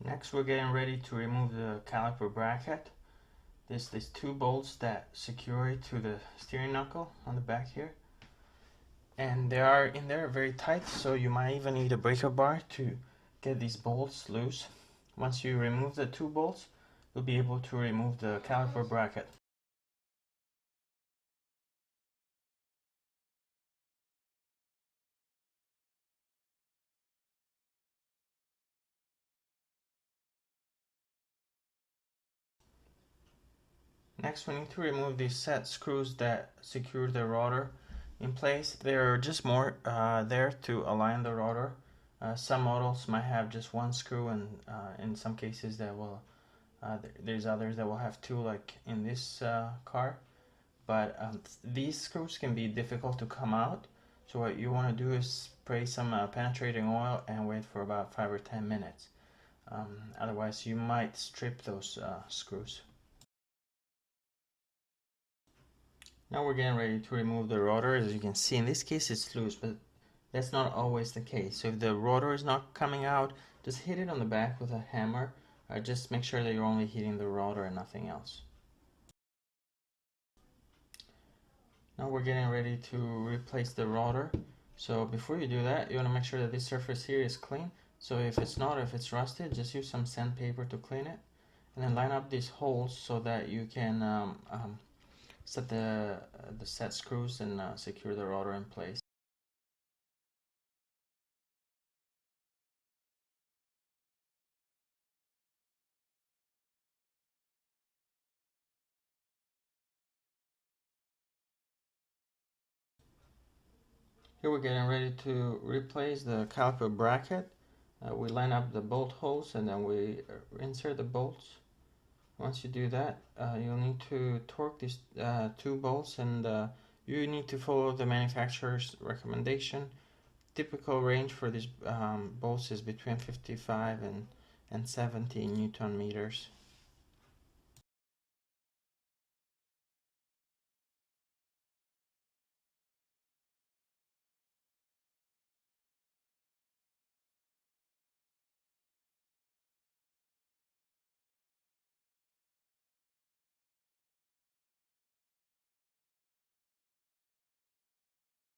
Next, we're getting ready to remove the caliper bracket. There's these two bolts that secure it to the steering knuckle on the back here, and they are in there very tight, so you might even need a breaker bar to get these bolts loose. Once you remove the two bolts, you'll be able to remove the caliper bracket. Next, we need to remove these set screws that secure the rotor in place. They're just more there to align the rotor. Some models might have just one screw, and in some cases that will there's others that will have two, like in this car. But these screws can be difficult to come out. So what you want to do is spray some penetrating oil and wait for about 5 or 10 minutes. Otherwise, you might strip those screws. Now we're getting ready to remove the rotor. As you can see, in this case it's loose, but that's not always the case. So if the rotor is not coming out, just hit it on the back with a hammer. Just make sure that you're only hitting the rotor and nothing else. Now we're getting ready to replace the rotor. So before you do that, you want to make sure that this surface here is clean. So if it's not, if it's rusted, just use some sandpaper to clean it. And then line up these holes so that you can set the set screws and secure the rotor in place. Here we're getting ready to replace the caliper bracket. We line up the bolt holes and then we insert the bolts. Once you do that, you'll need to torque these two bolts, and you need to follow the manufacturer's recommendation. Typical range for these bolts is between 55 and 70 Newton meters.